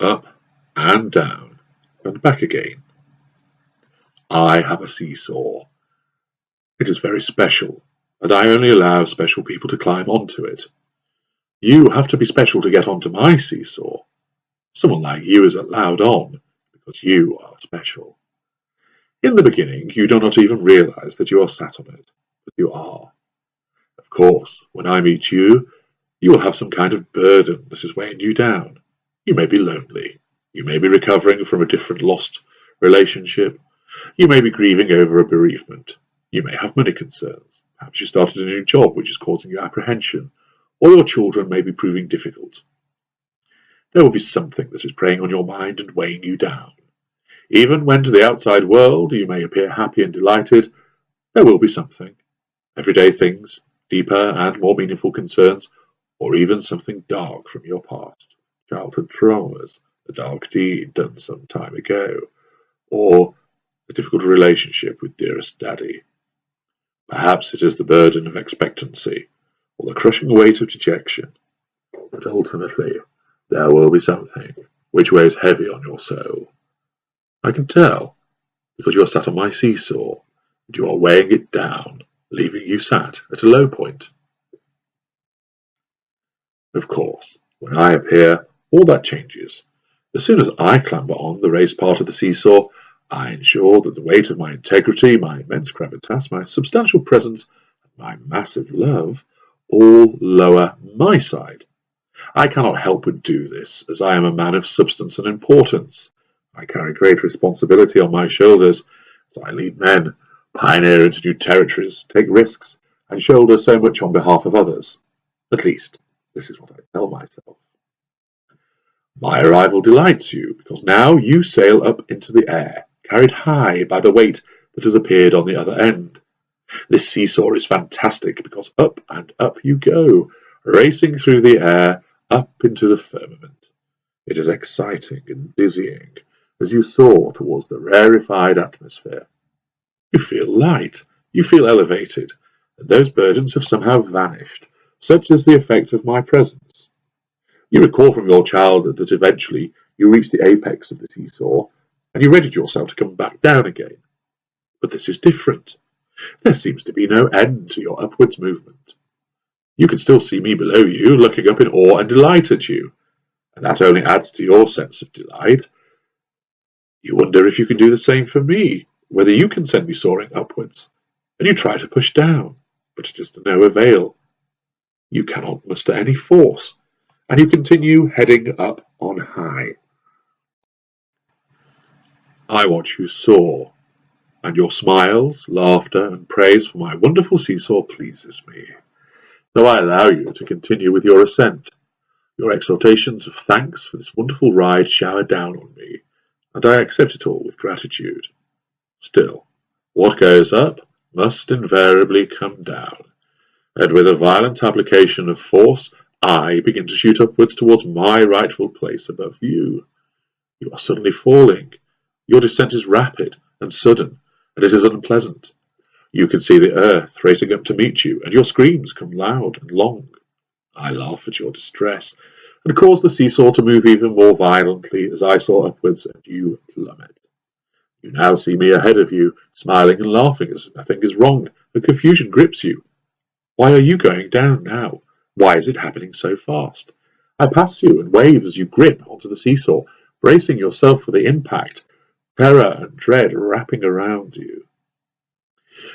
up and down, and back again. I have a seesaw. It is very special, and I only allow special people to climb onto it. You have to be special to get onto my seesaw. Someone like you is allowed on because you are special. In the beginning, you do not even realize that you are sat on it, but you are. Of course, when I meet you, you will have some kind of burden that is weighing you down. You may be lonely. You may be recovering from a different lost relationship. You may be grieving over a bereavement. You may have money concerns. Perhaps you started a new job which is causing you apprehension, or your children may be proving difficult. There will be something that is preying on your mind and weighing you down. Even when to the outside world you may appear happy and delighted, there will be something. Everyday things, deeper and more meaningful concerns, or even something dark from your past. Childhood traumas, a dark deed done some time ago, or a difficult relationship with dearest daddy. Perhaps it is the burden of expectancy, or the crushing weight of dejection. But ultimately, there will be something which weighs heavy on your soul. I can tell, because you are sat on my seesaw, and you are weighing it down, leaving you sat at a low point. Of course, when I appear, all that changes. As soon as I clamber on the raised part of the seesaw, I ensure that the weight of my integrity, my immense gravitas, my substantial presence, and my massive love all lower my side. I cannot help but do this, as I am a man of substance and importance. I carry great responsibility on my shoulders, as I lead men, pioneer into new territories, take risks, and shoulder so much on behalf of others. At least, this is what I tell myself. My arrival delights you, because now you sail up into the air, carried high by the weight that has appeared on the other end. This seesaw is fantastic, because up and up you go, racing through the air, up into the firmament. It is exciting and dizzying as you soar towards the rarefied atmosphere. You feel light, you feel elevated, and those burdens have somehow vanished. Such is the effect of my presence. You recall from your childhood that eventually you reached the apex of the seesaw, and you readied yourself to come back down again. But this is different. There seems to be no end to your upwards movement. You can still see me below you, looking up in awe and delight at you, and that only adds to your sense of delight. You wonder if you can do the same for me, whether you can send me soaring upwards, and you try to push down, but it is to no avail. You cannot muster any force, and you continue heading up on high. I watch you soar, and your smiles, laughter, and praise for my wonderful seesaw pleases me. So I allow you to continue with your ascent. Your exhortations of thanks for this wonderful ride shower down on me, and I accept it all with gratitude. Still, what goes up must invariably come down, and with a violent application of force, I begin to shoot upwards towards my rightful place above you. You are suddenly falling. Your descent is rapid and sudden, and it is unpleasant. You can see the earth racing up to meet you, and your screams come loud and long. I laugh at your distress, and cause the seesaw to move even more violently as I soar upwards and you plummet. You now see me ahead of you, smiling and laughing as if nothing is wrong, and confusion grips you. Why are you going down now? Why is it happening so fast? I pass you and wave as you grip onto the seesaw, bracing yourself for the impact, terror and dread wrapping around you.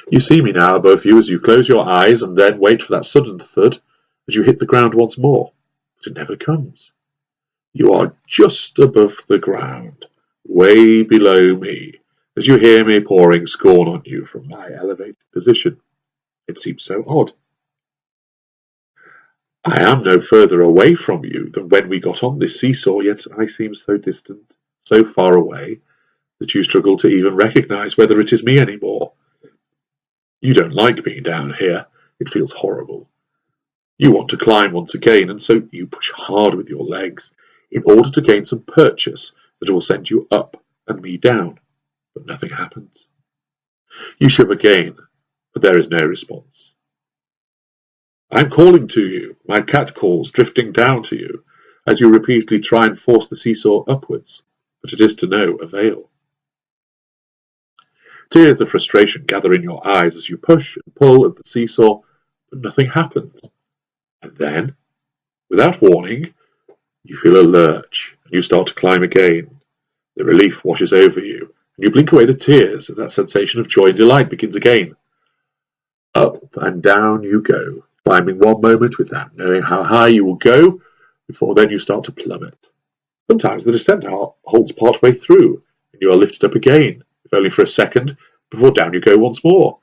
You see me now above you as you close your eyes and then wait for that sudden thud as you hit the ground once more, but it never comes. You are just above the ground, way below me, as you hear me pouring scorn on you from my elevated position. It seems so odd. I am no further away from you than when we got on this seesaw, yet I seem so distant, so far away, that you struggle to even recognize whether it is me anymore. You don't like being down here. It feels horrible. You want to climb once again, and so you push hard with your legs in order to gain some purchase that will send you up and me down, but nothing happens. You shove again, but there is no response. I'm calling to you. My cat calls, drifting down to you. as you repeatedly try and force the seesaw upwards, but it is to no avail. Tears of frustration gather in your eyes as you push and pull at the seesaw, but nothing happens. And then, without warning, you feel a lurch, and you start to climb again. The relief washes over you, and you blink away the tears as that sensation of joy and delight begins again. Up and down you go, climbing one moment without knowing how high you will go, before then you start to plummet. Sometimes the descent halts partway through, and you are lifted up again, if only for a second, before down you go once more.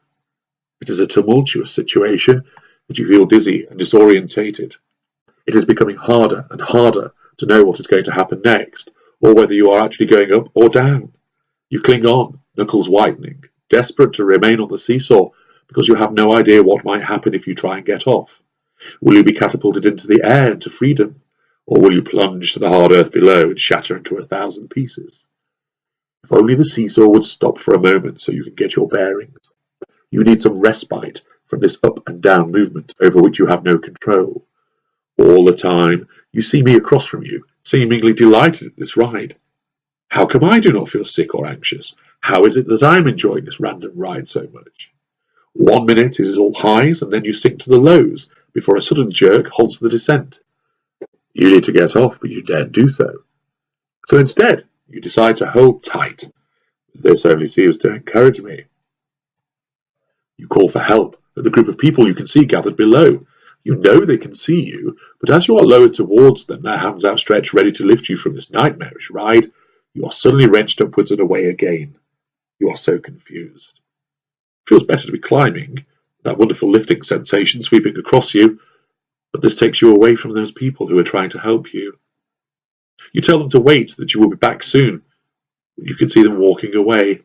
It is a tumultuous situation, and you feel dizzy and disorientated. It is becoming harder and harder to know what is going to happen next, or whether you are actually going up or down. You cling on, knuckles whitening, desperate to remain on the seesaw, because you have no idea what might happen if you try and get off. Will you be catapulted into the air into freedom, or will you plunge to the hard earth below and shatter into 1,000 pieces? If only the seesaw would stop for a moment so you can get your bearings. You need some respite from this up and down movement over which you have no control. All the time, you see me across from you, seemingly delighted at this ride. How come I do not feel sick or anxious? How is it that I'm enjoying this random ride so much? 1 minute it is all highs, and then you sink to the lows before a sudden jerk halts the descent. You need to get off, but you daren't do so. So instead, you decide to hold tight. This only seems to encourage me. You call for help at the group of people you can see gathered below. You know they can see you, but as you are lowered towards them, their hands outstretched ready to lift you from this nightmarish ride, you are suddenly wrenched upwards and away again. You are so confused. It feels better to be climbing, that wonderful lifting sensation sweeping across you, but this takes you away from those people who are trying to help you. You tell them to wait, that you will be back soon. You can see them walking away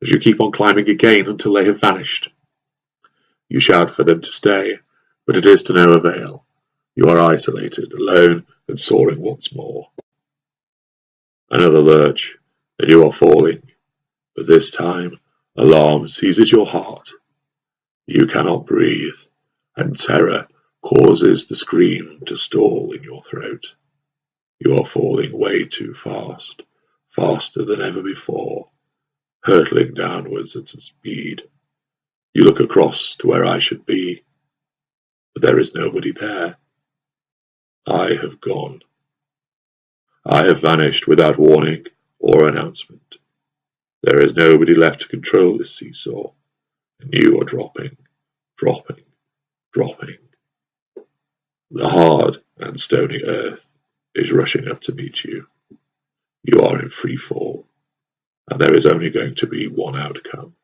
as you keep on climbing again until they have vanished. You shout for them to stay, but it is to no avail. You are isolated, alone, and soaring once more. Another lurch, and you are falling, but this time alarm seizes your heart. You cannot breathe, and terror causes the scream to stall in your throat. You are falling way too fast, faster than ever before, hurtling downwards at a speed. You look across to where I should be, but there is nobody there. I have gone. I have vanished without warning or announcement. There is nobody left to control this seesaw, and you are dropping, dropping, dropping. The hard and stony earth is rushing up to meet you. You are in free fall, and there is only going to be one outcome.